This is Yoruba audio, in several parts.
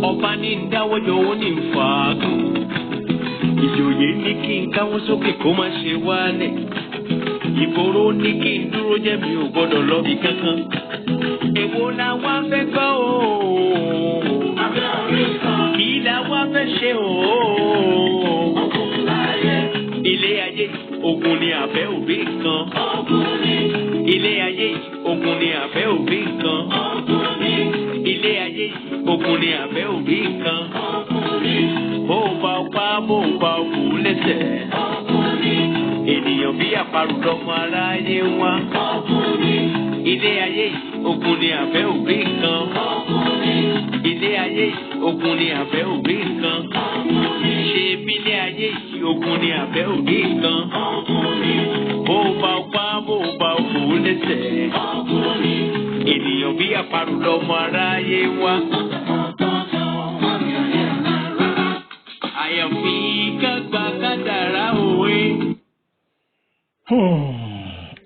Ọba ní ń dáwọ́ jọ ó ní ń fàágùn. Ìjòyè ní kí n káwọ́ sókè kó má ṣe wálẹ̀. Ìgboro ní kí n dúró jẹ́ mi ò gbọ́dọ̀ lọ bí kankan. Èwo la wá fẹ́ gbọ́ o? Kí la wá fẹ́ ṣe o? Ilé ayé ogun ni àfẹ́ òbí kan. Ilé ayé ogun ni àfẹ́ òbí kan. Ilé ayé ogun ni àfẹ́ òbí kan. Bó bá pa bó bá kú lẹ́sẹ̀. Ènìyàn bí àparò lọ́mọ aráyé wá. Ilé ayé ogun ni àfẹ́ òbí kan. Ilé ayé ogun ni àfẹ́ òbí kan. Ṣé bílé ayé ogun ni àfẹ́ òbí kan. Bó bá pa bó bá kú lẹ́sẹ̀. Ènìyàn bí àparò lọ́mọ aráyé wá. Àyàfi kágbá kádàrá òwe.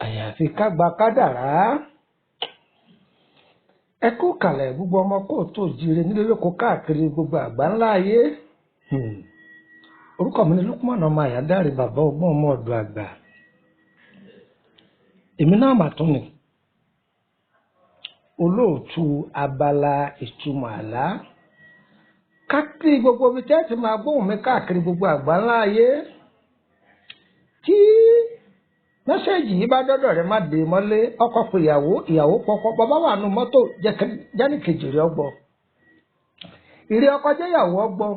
Àyàfi kágbá kádàrá. Ẹ kú kalẹ̀ gbogbo ọmọ kóòtù òjíire nílé lóko káàkiri gbogbo àgbáńlá ayé. Orúkọ mi ni Lukman ọmọ Àyádáre bàbá ọgbọ́n ọmọ ọ̀dọ̀ àgbà. Èmi náà mà tún ni olóòtú abala ìtumọ̀ àlá. Káàkiri gbogbo ibi tẹ́ ti máa gbóhùn mi káàkiri gbogbo àgbáńlá ayé. Tí mẹ́sẹ̀jì yìí bá dọ́dọ̀ rẹ má dé mọ́lé, ọkọ pé ìyàwó pọ̀pọ̀ bàbá wà nù mọ́tò jẹ́nìkejì rẹ ọgbọ́. Ìrè ọkọ jẹ́ ìyàwó ọgbọ́,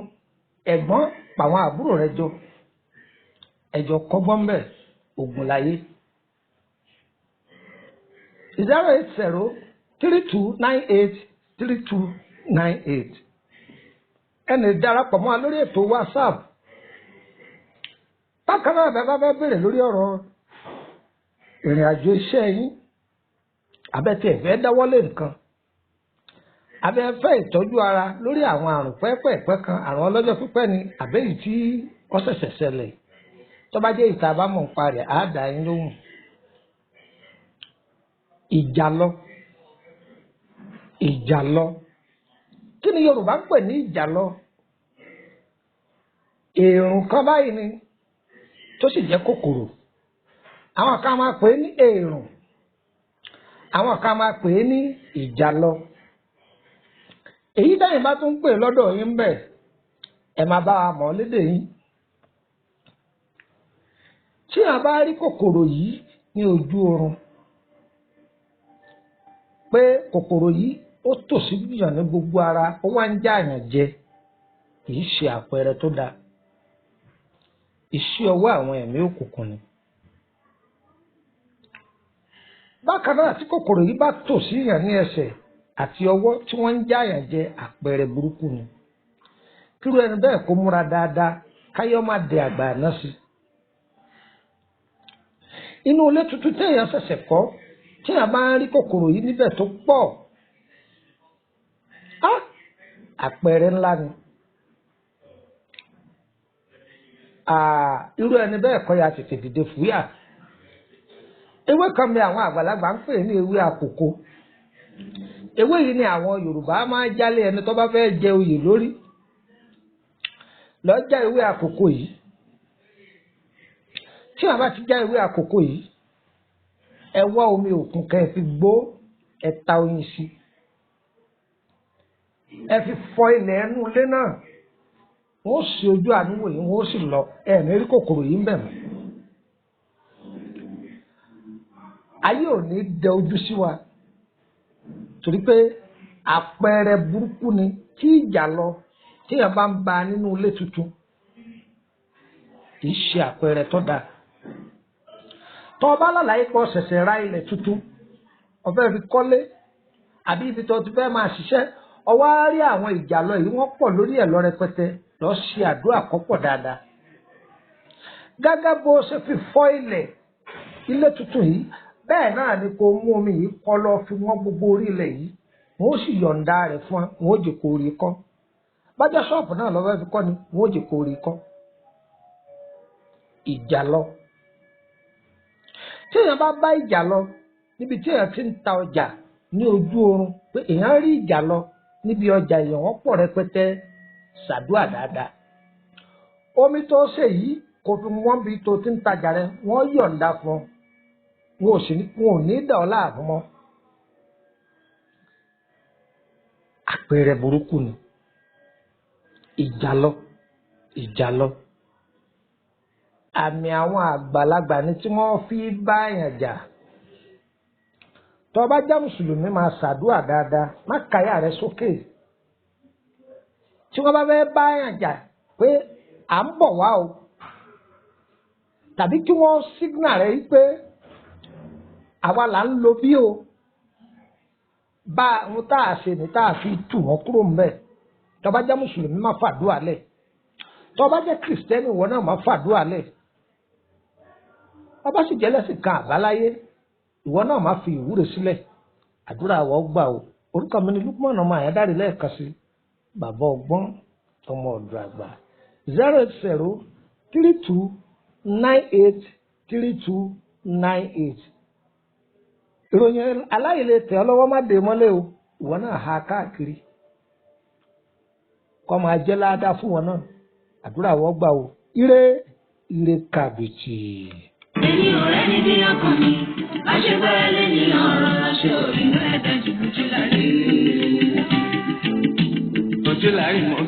ẹ̀gbọ́n pàwọn àbúrò rẹ jọ. Ẹ̀jọ̀ kọ́gbọ́n bẹ̀ ògùn láyé. 08032983298. Ẹni darapọ̀ mọ́ wa lórí ètò WhatsApp. Bákan náà bẹ́ẹ̀ bá fẹ́ bèrè lórí ọ̀rọ̀ ìrìn àjò iṣẹ́ yín, abẹ́tí ẹ̀fẹ́ dáwọ́lé nǹkan, abẹ́fẹ́ ìtọ́jú ara lórí àwọn àrùn pẹ́pẹ́pẹ́ kan, àrùn ọlọ́jọ́ pípẹ́ ni àbẹ́yìí tí ó ṣẹ̀ṣẹ̀ ṣẹlẹ̀. Tó bá jẹ́ ìta bá mọ̀ ń parẹ́ á dá yín lóhùn. Ìjàlọ. Kí ni Yorùbá ń pè ní ìjàlọ? Èrùn kan báyìí ni tó sì jẹ́ kòkòrò. Àwọn kan máa pè é ní èrùn, àwọn kan máa pè é ní ìjàlọ. Èyí dáyìn bá tún ń pè lọ́dọ̀ yín bẹ̀, ẹ máa bá wa mọ̀ lédè yín. Tí a bá rí kòkòrò yìí ní ojú oorun, pé kòkòrò yìí ó tò sí yàn ní gbogbo ara, ó wá ń já àyàn jẹ, kì í ṣe àpẹẹrẹ tó dáa. Iṣẹ́ ọwọ́ àwọn ẹ̀mí òkùnkùn ni. Bákan náà tí kòkòrò yìí bá tò sí yàn ní ẹsẹ̀ àti ọwọ́ tí wọ́n ń já àyàn jẹ, àpẹẹrẹ burúkú ni. Kírú ẹni bẹ́ẹ̀ kó múra dáadáa, káyọ̀ má dẹ àgbà náà sí. Inú ilé tuntun téèyàn ṣẹ̀ṣẹ̀ kọ́, tí a bá ń rí kòkòrò yìí níbẹ̀ tó pọ̀, àpẹẹrẹ ńlá ni. Irú ẹni bẹ́ẹ̀ kọ́ ya tètè dìde fúyà. Ewé kan bí àwọn àgbàlagbà ń pè ní ewé àkókò. Ewé yìí ni àwọn Yorùbá máa ń jálé ẹni tó bá fẹ́ jẹ oyè lórí. Lọ já ewé àkókò yìí. Tí a bá ti já ewé àkókò yìí, ẹ wá omi òkun kẹ́ ẹ fi gbó, ẹ ta oyin sí. Ẹ fi fọ ilẹ̀ ẹnu ilé náà. Wọ́n sì ojú àdúgbò yìí, wọ́n sì lọ, ẹ ní rí kòkòrò yìí ń bẹ̀ mọ́. Ayé ò ní dẹ ojú sí wa, torí pé àpẹẹrẹ burúkú ni tí ìjàlọ tí èèyàn bá ń ba nínú ilé tuntun, kì í ṣe àpẹẹrẹ tó dáa. Tó o bá lálàyé pọ̀ ṣẹ̀ṣẹ̀ ra ilẹ̀ tuntun, o fẹ́ fi kọ́lé àbí ibi tó ti fẹ́ máa ṣiṣẹ́, o wá rí àwọn ìjàlọ yìí wọ́n pọ̀ lórí ẹ̀ lọ rẹpẹtẹ, lọ ṣe àdúrà kọ́pọ̀ dáadáa. Gẹ́gẹ́ bó ṣe fi fọ́ ilé tuntun yìí, bẹ́ẹ̀ náà ni kò mú omi yìí kọ́ lọ fi wọ́n gbogbo orí ilẹ̀ yìí, wọ́n ó sì yọ̀ǹda rẹ̀ fún wọn, wọ́n ó jẹ́ kó rí kọ́. Bájá ṣọ́ọ̀bù náà lọ́wọ́ fi kọ́ ni, wọ́n ó jẹ́ kó rí kọ́. Ìjàlọ. Tí èèyàn bá ìjàlọ níbi tí èèyàn ti ń ta ọjà ní ojú oorun, pé èèyàn rí ìjàlọ níbi ọjà èèyàn wọ́n pọ̀ rẹpẹtẹ ṣàdúà dáadáa. Omi tó ṣe yìí kò fi wọ́n bí tó ti ń tajà rẹ wọ́n yọ̀ǹda fún ọ wọn ò ní dà ọ́ láàmú mọ́. Àpẹẹrẹ burúkú ni ìjàlọ àmì àwọn àgbàlagbà ni tí wọ́n fi bá èèyàn jà. Tó bá jẹ́ mùsùlùmí máa ṣàdúà dáadáa má káyà rẹ sókè. Tí wọ́n bá fẹ́ bá èèyàn jà pé à ń bọ̀ wá o tàbí kí wọ́n sígínà rẹ yí pé àwa là ń lo bí o bá ohun tá a ṣe ní tá a fi tù wọ́n kúrò ńbẹ̀. Tó bá jẹ́ mùsùlùmí má fàdúà lẹ̀. Tó bá jẹ́ kìrìsìtẹ́nì ìwọ náà má fàdúà lẹ̀. Tó bá sì jẹ́ lẹ́sìn kan àbáláyé ìwọ náà má fi ìwúre sílẹ̀. Àdúrà wa gbà o. Orúkọ mi ni Lukman ọmọ Àyádáre lẹ́ẹ̀kan sí bàbá ọgbọ́n ọmọ ọ̀dọ̀ àgbà 08032983298. Ìròyìn aláìlè tẹ̀ ọ́ lọ́wọ́ má dé mọ́lẹ̀ o ìwọ náà ha káàkiri kọ́ máa jẹ́ ládàá fún wọn náà. Àdúrà wa gbà o. Ire kàbìtì. Èmi ò rẹ́ni bí ọkàn mi, má ṣe bẹ́ẹ̀ lé.